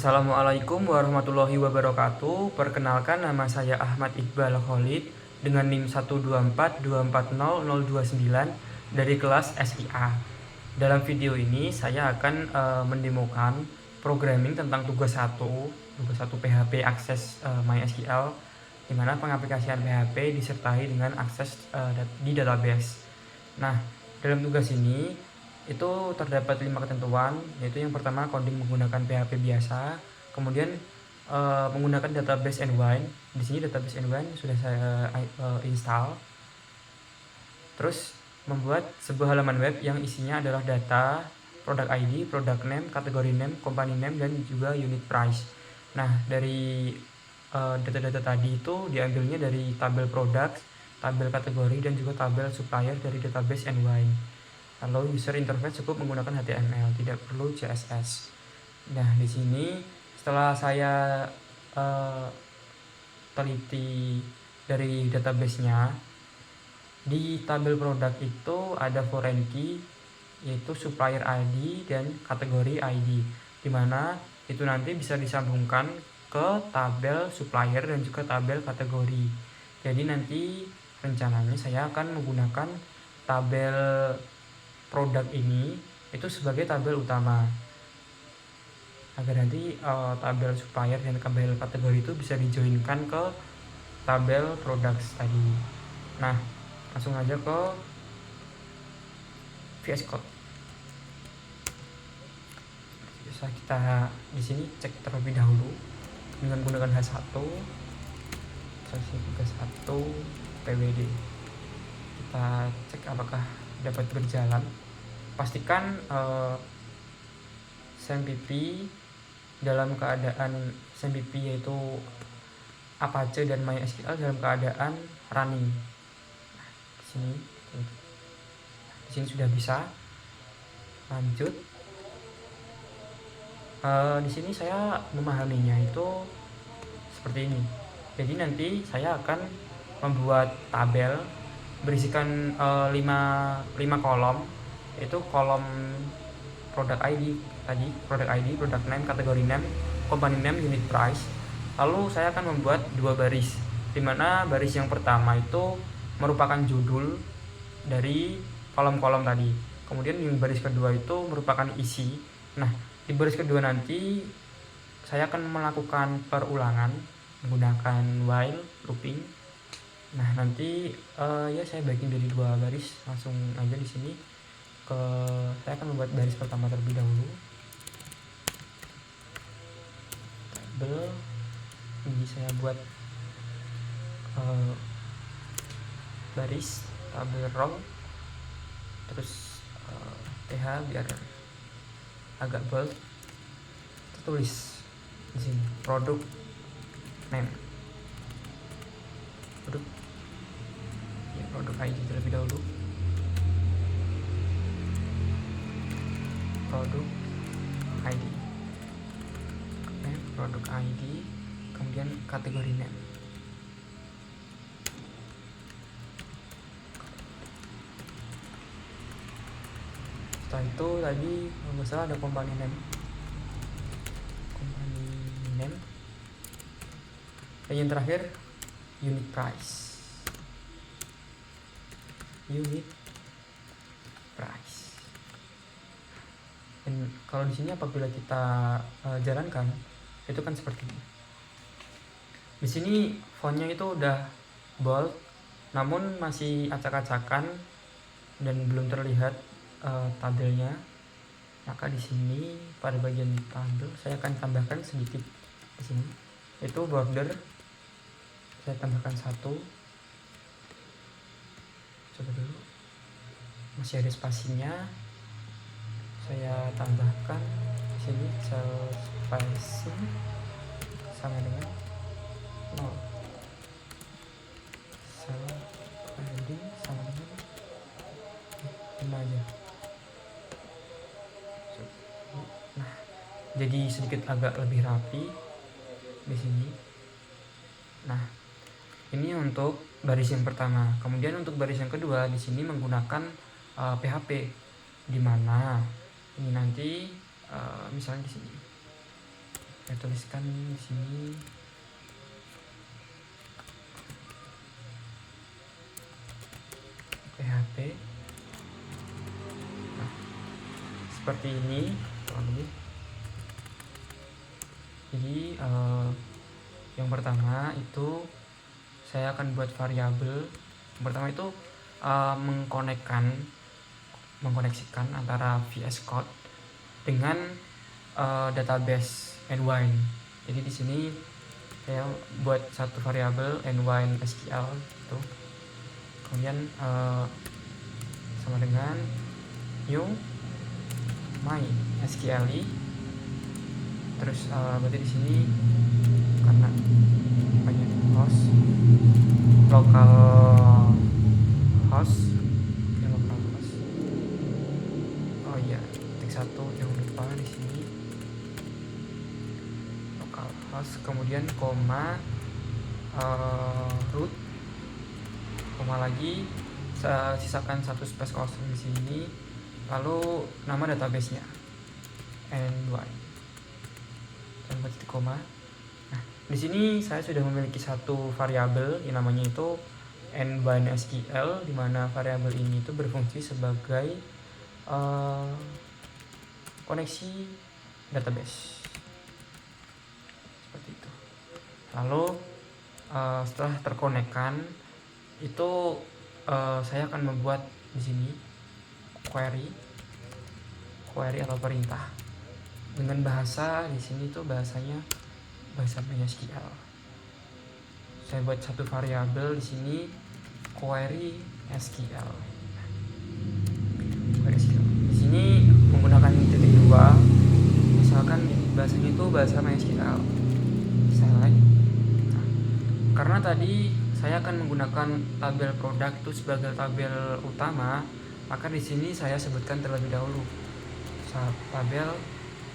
Assalamualaikum warahmatullahi wabarakatuh. Perkenalkan, nama saya Ahmad Iqbal Khalid dengan NIM 124240029 dari kelas SIA. Dalam video ini saya akan mendemokan programming tentang tugas 1 PHP akses MySQL, di mana pengaplikasian PHP disertai dengan akses di database. Nah, dalam tugas ini itu terdapat 5 ketentuan, yaitu yang pertama coding menggunakan PHP biasa, kemudian menggunakan database N1. Di sini database N1 sudah saya install. Terus membuat sebuah halaman web yang isinya adalah data, product ID, product name, kategori name, company name, dan juga unit price. Nah, dari data-data tadi itu diambilnya dari tabel product, tabel kategori, dan juga tabel supplier dari database N1. Lalu user interface cukup menggunakan HTML, tidak perlu CSS. Nah, di sini setelah saya teliti dari database-nya, di tabel produk itu ada foreign key, yaitu supplier ID dan kategori ID, dimana itu nanti bisa disambungkan ke tabel supplier dan juga tabel kategori. Jadi nanti rencananya saya akan menggunakan tabel produk ini itu sebagai tabel utama, agar nanti tabel supplier dan tabel kategori itu bisa dijoinkan ke tabel produk tadi. Nah, langsung aja ke VS Code. Bisa kita di sini cek terlebih dahulu dengan menggunakan H1 sesi tugas 1 PWD. Kita cek apakah dapat berjalan. Pastikan SAMPP dalam keadaan SAMPP yaitu Apache dan MySQL dalam keadaan running. Di sini sudah bisa. Lanjut. Di sini saya memahaminya itu seperti ini. Jadi nanti saya akan membuat tabel berisikan 5 kolom, yaitu kolom product ID tadi, product ID, product name, kategori name, company name, unit price. Lalu saya akan membuat 2 baris, dimana baris yang pertama itu merupakan judul dari kolom-kolom tadi, kemudian yang baris kedua itu merupakan isi. Nah, di baris kedua nanti saya akan melakukan perulangan menggunakan while looping. Nah, nanti ya saya bagi dari 2 baris. Langsung aja di sini saya akan membuat baris pertama terlebih dahulu. Tabel ini saya buat baris tabel row, terus TH biar agak bold. Tulis di sini produk name, produk ID terlebih dahulu, produk ID, produk ID, kemudian kategori name. Setelah itu tadi kalau nggak salah ada company name, dan yang terakhir unit price. Dan kalau di sini apabila kita jalankan itu kan seperti ini. Di sini fontnya itu udah bold, namun masih acak-acakan dan belum terlihat tabelnya. Maka di sini pada bagian tabel saya akan tambahkan sedikit di sini, yaitu border. Saya tambahkan 1. Coba dulu, masih ada spasinya. Saya tambahkan di sini cell spacing sama dengan 0. Cell padding sama dengan 5 aja. Nah, jadi sedikit agak lebih rapi di sini. Nah, ini untuk baris yang pertama. Kemudian untuk baris yang kedua di sini menggunakan PHP, di mana ini nanti misalnya di sini saya tuliskan di sini PHP. Nah, seperti ini kurang lebih. Jadi yang pertama itu saya akan buat variabel. Yang pertama itu mengkoneksikan antara VS Code dengan database Nwine. Jadi di sini saya buat satu variabel Nwine SQL itu. Kemudian sama dengan new my SQLi. Terus berarti di sini karena banyak host local host. Oh iya, titik satu yang lupa di sini local host, kemudian koma root, koma lagi, sisakan satu space kosong di sini, lalu nama databasenya ny dan titik koma. Nah, di sini saya sudah memiliki satu variabel yang namanya itu Nwine SQL, di mana variabel ini itu berfungsi sebagai koneksi database seperti itu. Lalu setelah terkonekkan itu saya akan membuat di sini query atau perintah dengan bahasa di sini tuh bahasanya bahasa MySQL. Saya buat satu variabel di sini query SQL. Di sini menggunakan titik 2, misalkan bahasanya itu bahasa MySQL. Select. Nah, karena tadi saya akan menggunakan tabel produk itu sebagai tabel utama, maka di sini saya sebutkan terlebih dahulu tabel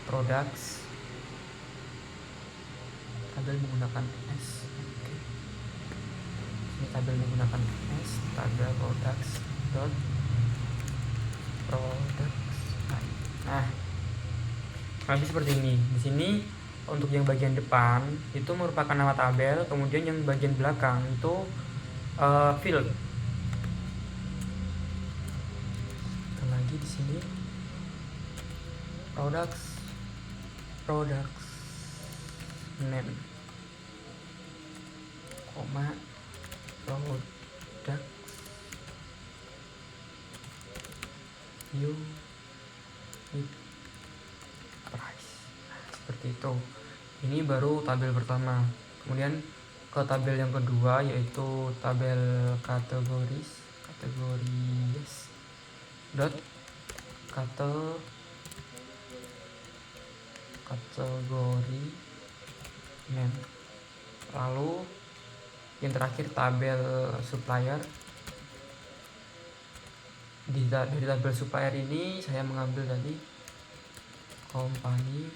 products, tabel menggunakan S. Ini tabel menggunakan S, tabel products dot products. Nah, lebih seperti ini. Di sini untuk yang bagian depan itu merupakan nama tabel, kemudian yang bagian belakang itu field. Lagi di sini products name, koma products unit price. Nah, seperti itu. Ini baru tabel pertama. Kemudian ke tabel yang kedua yaitu tabel kategoris dot kategori name. Lalu yang terakhir tabel supplier. Dari tabel supplier ini saya mengambil tadi company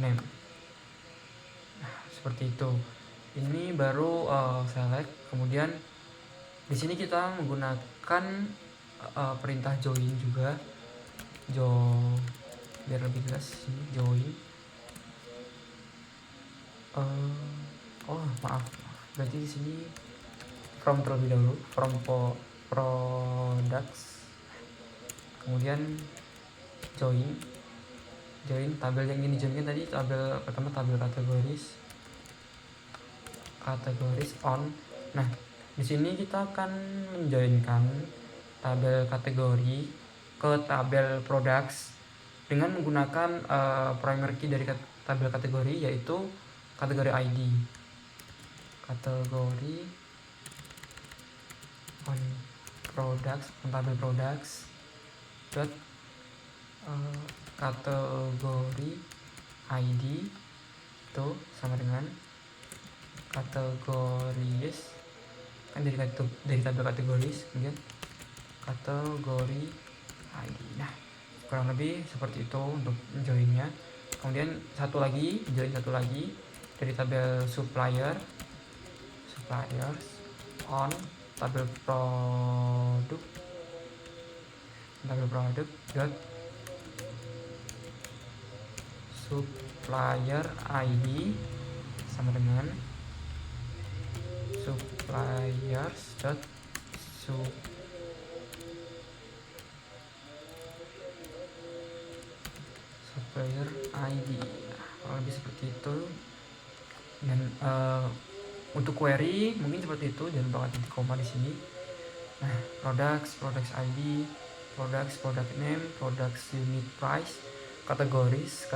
name. Nah, seperti itu. Ini baru select. Kemudian di sini kita menggunakan perintah join juga. Biar lebih jelas ini join. Maaf. Berarti di sini from terlebih dahulu, from products. Kemudian join tabel yang ini joinkan tadi tabel pertama, tabel kategoris on. Nah, di sini kita akan menjoinkan tabel kategori ke tabel products dengan menggunakan primary key dari tabel kategori, yaitu kategori ID. Kategori on products, on tabel products dot kategori ID itu sama dengan kategoris, kan dari tabel kategoris, kemudian kategori ID. Nah, kurang lebih seperti itu untuk joinnya. Kemudian join satu lagi dari tabel suppliers on tabel produk dot supplier ID sama dengan suppliers dot supplier ID. Kalau lebih seperti itu. Dan untuk query mungkin seperti itu, jangan lupa titik koma di sini. Nah, products ID, product name, products unit price, kategoris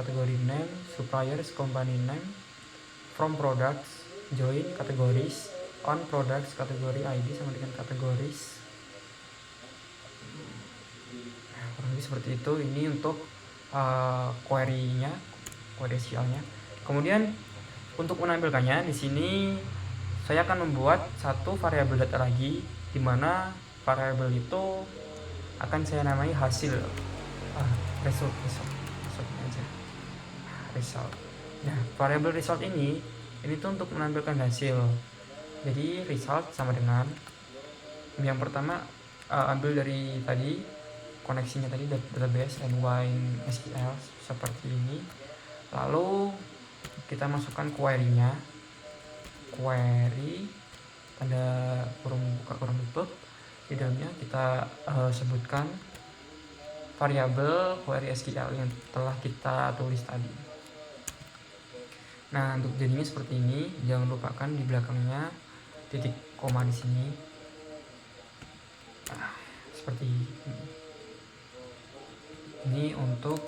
name, suppliers company name, from products, join kategoris, on products kategori ID sama dengan kategoris. Nah, kurang lebih seperti itu. Ini untuk query SQL-nya. Kemudian untuk menampilkannya di sini saya akan membuat satu variabel data lagi, di mana variabel itu akan saya namai hasil. Result aja. Result. Nah, variabel result ini tuh untuk menampilkan hasil. Jadi result sama dengan yang pertama, ambil dari tadi koneksinya tadi database NYSQL seperti ini. Lalu kita masukkan query-nya, query tanda kurung buka kurung tutup. Di dalamnya kita sebutkan variabel query SQL yang telah kita tulis tadi. Nah, untuk jadinya seperti ini, jangan lupakan di belakangnya titik koma di sini. Seperti ini. Ini untuk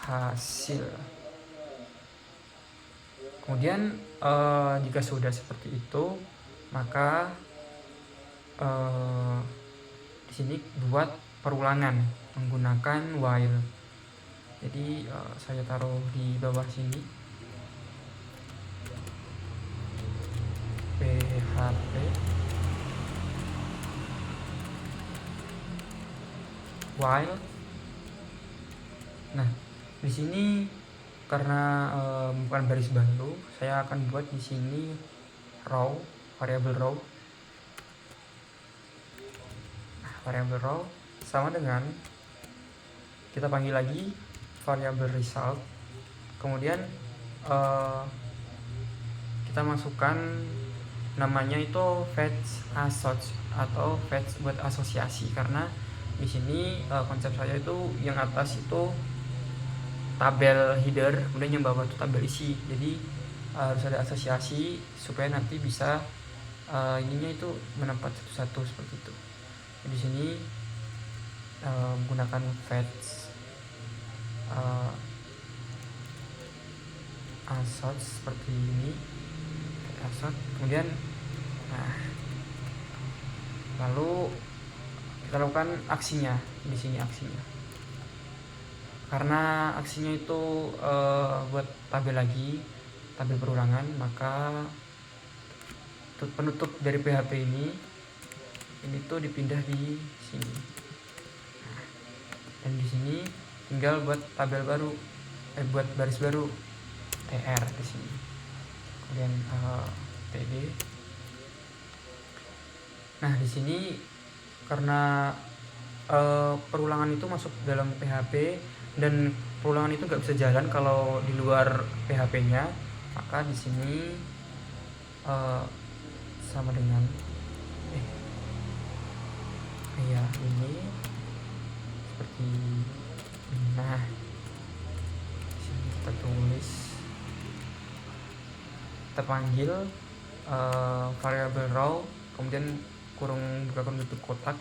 hasil. Kemudian jika sudah seperti itu, maka di sini buat perulangan menggunakan while. Jadi saya taruh di bawah sini PHP while. Nah, di sini karena bukan baris baru, saya akan buat di sini row, variabel row. Nah, variabel row sama dengan kita panggil lagi variabel result. Kemudian kita masukkan namanya itu fetch assoc atau fetch buat asosiasi, karena di sini konsep saya itu yang atas itu tabel header, kemudian yang bawah itu tabel isi. Jadi harus ada asosiasi supaya nanti bisa ininya itu menempat satu-satu seperti itu. Di sini menggunakan fetch assoc seperti ini, assoc. Kemudian lalu kita lakukan aksinya di sini, aksinya. Karena aksinya itu buat tabel lagi, tabel perulangan, maka penutup dari PHP ini tuh dipindah di sini. Dan di sini tinggal buat tabel baru, buat baris baru, TR di sini. Kemudian TD. Nah, di sini karena perulangan itu masuk dalam PHP dan perulangan itu nggak bisa jalan kalau di luar PHP-nya, maka di sini sama dengan ini seperti ini. Nah, di sini kita tulis, kita panggil variabel row, kemudian kurung buka kurung tutup kotak.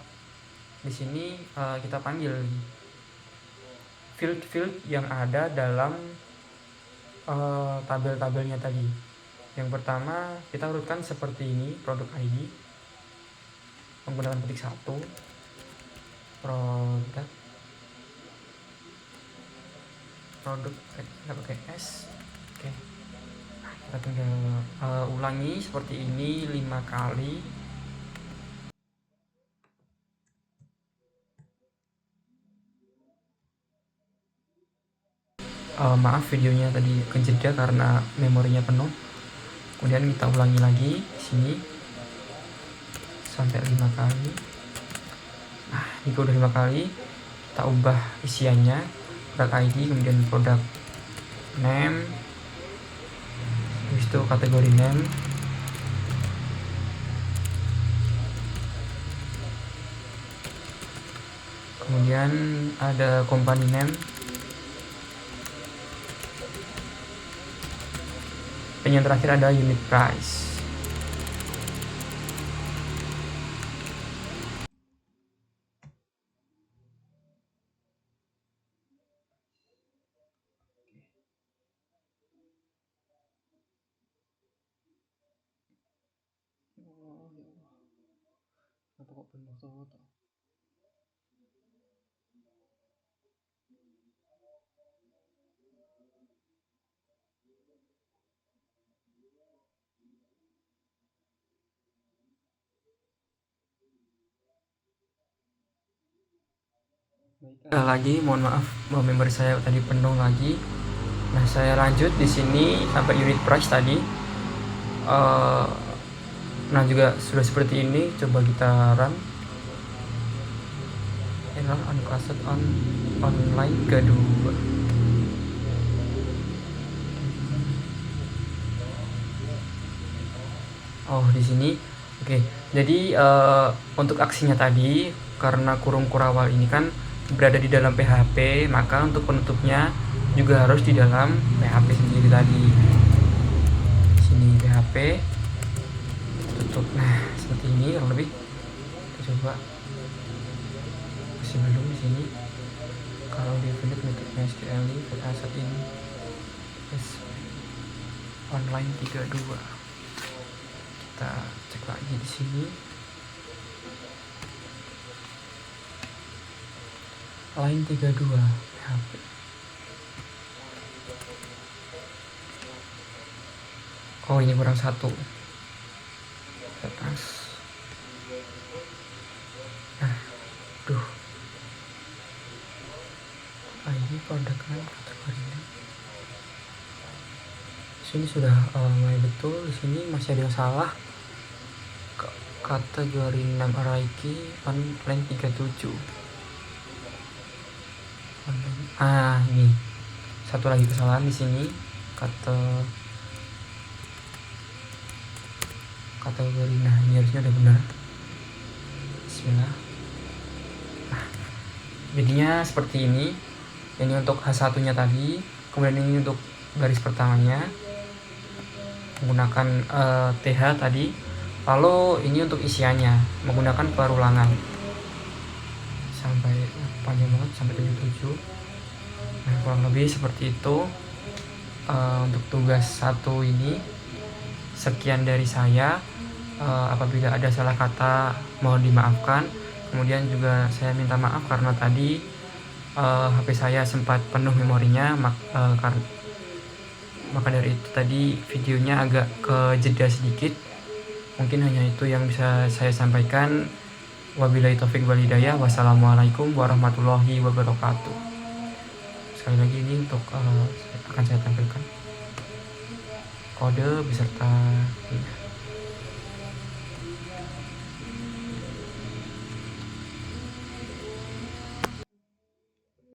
Di sini kita panggil field yang ada dalam tabel-tabelnya tadi. Yang pertama kita urutkan seperti ini, produk ID menggunakan ketik 1, produk kita pakai S. Oke. Nah, kita tinggal ulangi seperti ini 5 kali. Maaf videonya tadi kejeda karena memorinya penuh. Kemudian kita ulangi lagi di sini sampai 5 kali. Nah, jika udah 5 kali, kita ubah isiannya produk ID, kemudian produk name, habis itu kategori name, kemudian ada company name, dan yang terakhir ada unit price. Lagi mohon maaf bahwa member saya tadi penuh lagi. Nah, saya lanjut di sini sampai unit price tadi. Nah, juga sudah seperti ini. Coba kita run. Error unclassed on online kedua. Oh, di sini. Oke. Jadi untuk aksinya tadi, karena kurung kurawal ini kan berada di dalam PHP, maka untuk penutupnya juga harus di dalam PHP sendiri tadi. Di sini PHP tutup. Nah, seperti ini kurang lebih. Kita coba. Masih belum di sini. Kalau di unit metodenya SQL saat ini online 32. Kita cek lagi di sini. Line 32 PHP. Oh, ini kurang satu. Atas. Nah, duh. Ini produk kategorinya. Sini sudah mulai betul. Di sini masih ada yang salah. Kategori 6 Araiki line 37. Ini satu lagi kesalahan di sini. Kategori, nah ini harusnya udah benar. Bismillah. Nah, jadinya seperti ini. Ini untuk H1 nya tadi, kemudian ini untuk baris pertamanya menggunakan TH tadi. Lalu ini untuk isiannya menggunakan perulangan sampai panjang banget sampai 77. Nah, kurang lebih seperti itu untuk tugas 1 ini. Sekian dari saya. Apabila ada salah kata mohon dimaafkan. Kemudian juga saya minta maaf karena tadi HP saya sempat penuh memorinya, maka dari itu tadi videonya agak kejeda sedikit. Mungkin hanya itu yang bisa saya sampaikan. Wabillahi taufik wal hidayah. Wassalamualaikum warahmatullahi wabarakatuh. Sekali lagi ini untuk akan saya tampilkan kode beserta